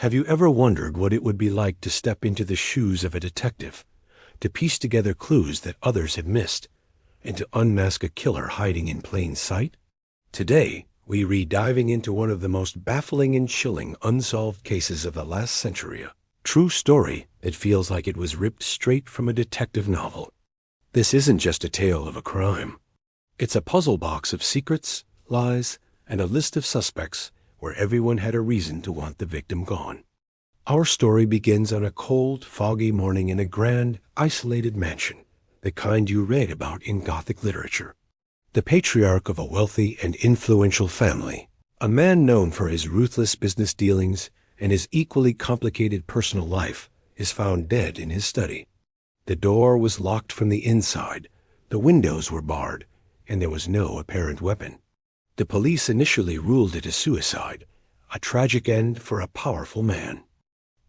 Have you ever wondered what it would be like to step into the shoes of a detective, to piece together clues that others have missed, and to unmask a killer hiding in plain sight? Today, we read diving into one of the most baffling and chilling unsolved cases of the last century, a true story that feels like it was ripped straight from a detective novel. This isn't just a tale of a crime. It's a puzzle box of secrets, lies, and a list of suspects where everyone had a reason to want the victim gone. Our story begins on a cold, foggy morning in a grand, isolated mansion, the kind you read about in Gothic literature. The patriarch of a wealthy and influential family, a man known for his ruthless business dealings and his equally complicated personal life, is found dead in his study. The door was locked from the inside, the windows were barred, and there was no apparent weapon. The police initially ruled it a suicide, a tragic end for a powerful man.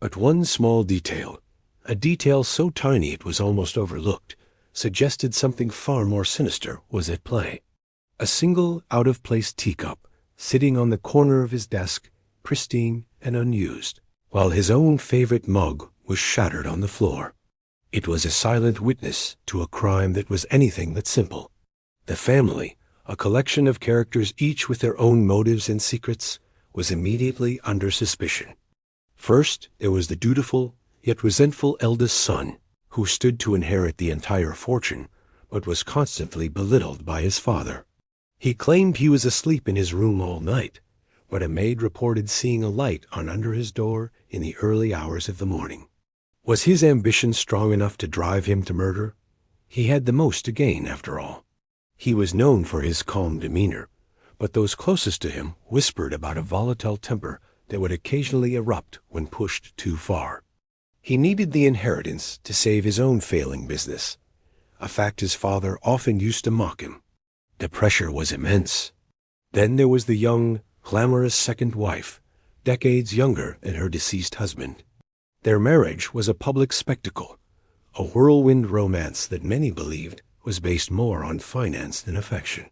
But one small detail, a detail so tiny it was almost overlooked, suggested something far more sinister was at play. A single out-of-place teacup sitting on the corner of his desk, pristine and unused, while his own favorite mug was shattered on the floor. It was a silent witness to a crime that was anything but simple. The family, a collection of characters each with their own motives and secrets, was immediately under suspicion. First, there was the dutiful, yet resentful eldest son, who stood to inherit the entire fortune, but was constantly belittled by his father. He claimed he was asleep in his room all night, but a maid reported seeing a light on under his door in the early hours of the morning. Was his ambition strong enough to drive him to murder? He had the most to gain, after all. He was known for his calm demeanor, but those closest to him whispered about a volatile temper that would occasionally erupt when pushed too far. He needed the inheritance to save his own failing business, a fact his father often used to mock him. The pressure was immense. Then there was the young, glamorous second wife, decades younger than her deceased husband. Their marriage was a public spectacle, a whirlwind romance that many believed was based more on finance than affection.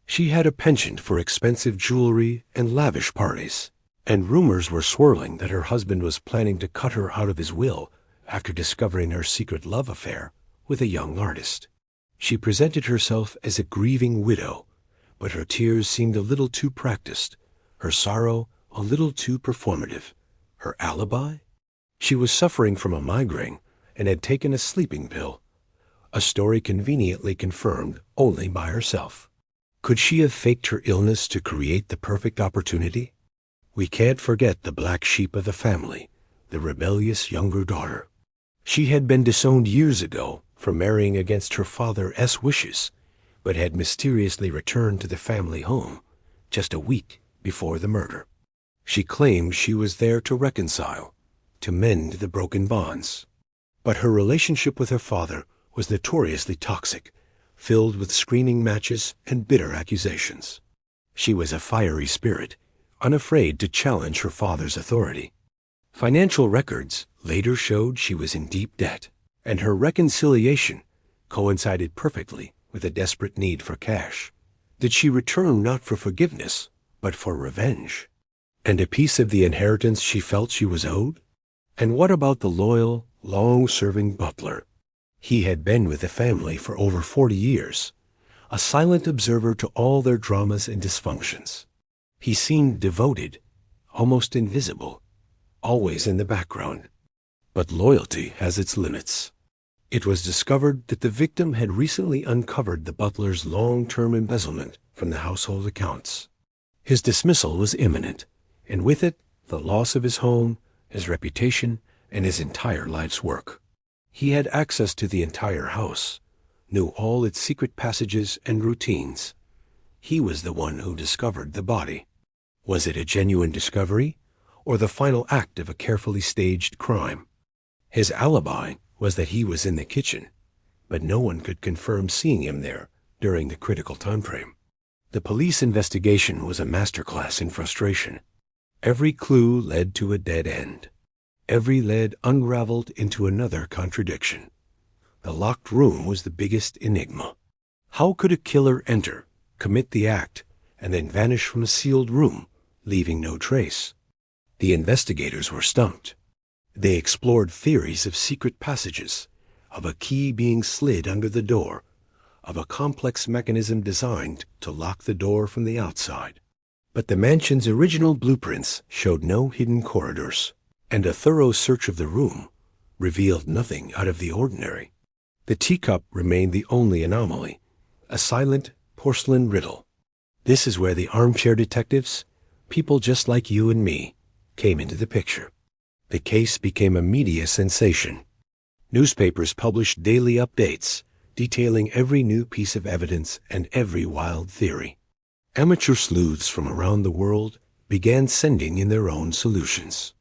She had a penchant for expensive jewelry and lavish parties, and rumors were swirling that her husband was planning to cut her out of his will after discovering her secret love affair with a young artist. She presented herself as a grieving widow, but her tears seemed a little too practiced, her sorrow a little too performative. Her alibi? She was suffering from a migraine and had taken a sleeping pill, a story conveniently confirmed only by herself. Could she have faked her illness to create the perfect opportunity? We can't forget the black sheep of the family, the rebellious younger daughter. She had been disowned years ago for marrying against her father's wishes, but had mysteriously returned to the family home just a week before the murder. She claimed she was there to reconcile, to mend the broken bonds. But her relationship with her father was notoriously toxic, filled with screaming matches and bitter accusations. She was a fiery spirit, unafraid to challenge her father's authority. Financial records later showed she was in deep debt, and her reconciliation coincided perfectly with a desperate need for cash. Did she return not for forgiveness, but for revenge? And a piece of the inheritance she felt she was owed? And what about the loyal, long-serving butler? He had been with the family for over 40 years, a silent observer to all their dramas and dysfunctions. He seemed devoted, almost invisible, always in the background. But loyalty has its limits. It was discovered that the victim had recently uncovered the butler's long-term embezzlement from the household accounts. His dismissal was imminent, and with it, the loss of his home, his reputation, and his entire life's work. He had access to the entire house, knew all its secret passages and routines. He was the one who discovered the body. Was it a genuine discovery, or the final act of a carefully staged crime? His alibi was that he was in the kitchen, but no one could confirm seeing him there during the critical time frame. The police investigation was a masterclass in frustration. Every clue led to a dead end. Every lead unraveled into another contradiction. The locked room was the biggest enigma. How could a killer enter, commit the act, and then vanish from a sealed room, leaving no trace? The investigators were stumped. They explored theories of secret passages, of a key being slid under the door, of a complex mechanism designed to lock the door from the outside. But the mansion's original blueprints showed no hidden corridors, and a thorough search of the room revealed nothing out of the ordinary. The teacup remained the only anomaly, a silent porcelain riddle. This is where the armchair detectives, people just like you and me, came into the picture. The case became a media sensation. Newspapers published daily updates, detailing every new piece of evidence and every wild theory. Amateur sleuths from around the world began sending in their own solutions.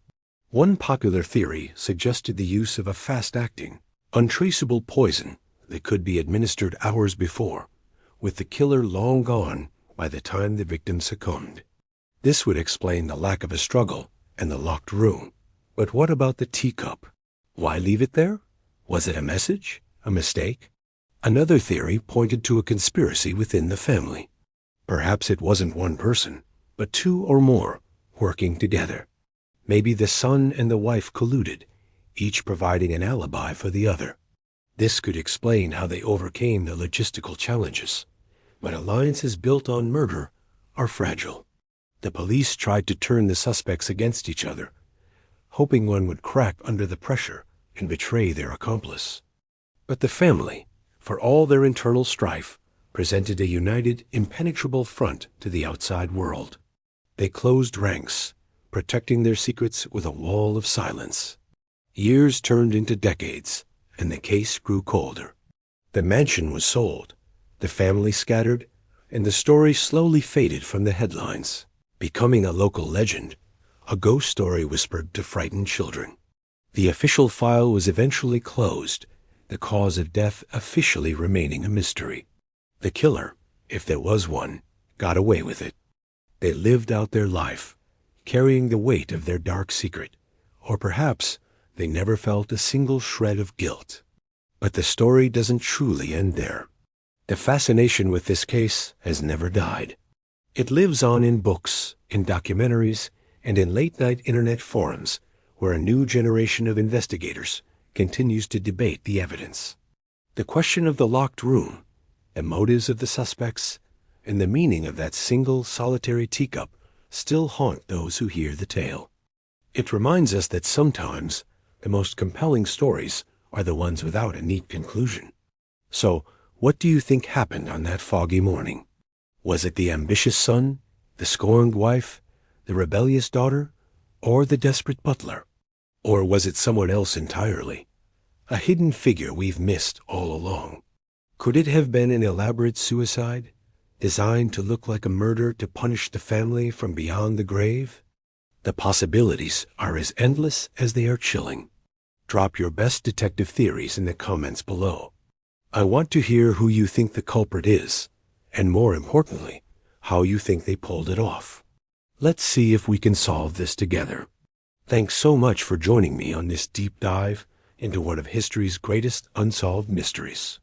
One popular theory suggested the use of a fast-acting, untraceable poison that could be administered hours before, with the killer long gone by the time the victim succumbed. This would explain the lack of a struggle and the locked room. But what about the teacup? Why leave it there? Was it a message? A mistake? Another theory pointed to a conspiracy within the family. Perhaps it wasn't one person, but two or more working together. Maybe the son and the wife colluded, each providing an alibi for the other. This could explain how they overcame the logistical challenges. But alliances built on murder are fragile. The police tried to turn the suspects against each other, hoping one would crack under the pressure and betray their accomplice. But the family, for all their internal strife, presented a united, impenetrable front to the outside world. They closed ranks, protecting their secrets with a wall of silence. Years turned into decades, and the case grew colder. The mansion was sold, the family scattered, and the story slowly faded from the headlines, becoming a local legend, a ghost story whispered to frightened children. The official file was eventually closed, the cause of death officially remaining a mystery. The killer, if there was one, got away with it. They lived out their life, carrying the weight of their dark secret, or perhaps they never felt a single shred of guilt. But the story doesn't truly end there. The fascination with this case has never died. It lives on in books, in documentaries, and in late-night internet forums, where a new generation of investigators continues to debate the evidence. The question of the locked room, the motives of the suspects, and the meaning of that single solitary teacup still haunt those who hear the tale. It reminds us that sometimes the most compelling stories are the ones without a neat conclusion. So, what do you think happened on that foggy morning? Was it the ambitious son, the scorned wife, the rebellious daughter, or the desperate butler? Or was it someone else entirely? A hidden figure we've missed all along. Could it have been an elaborate suicide, designed to look like a murder to punish the family from beyond the grave? The possibilities are as endless as they are chilling. Drop your best detective theories in the comments below. I want to hear who you think the culprit is, and more importantly, how you think they pulled it off. Let's see if we can solve this together. Thanks so much for joining me on this deep dive into one of history's greatest unsolved mysteries.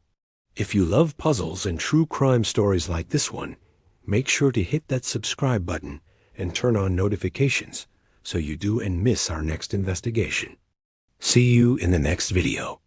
If you love puzzles and true crime stories like this one, make sure to hit that subscribe button and turn on notifications so you don't miss our next investigation. See you in the next video.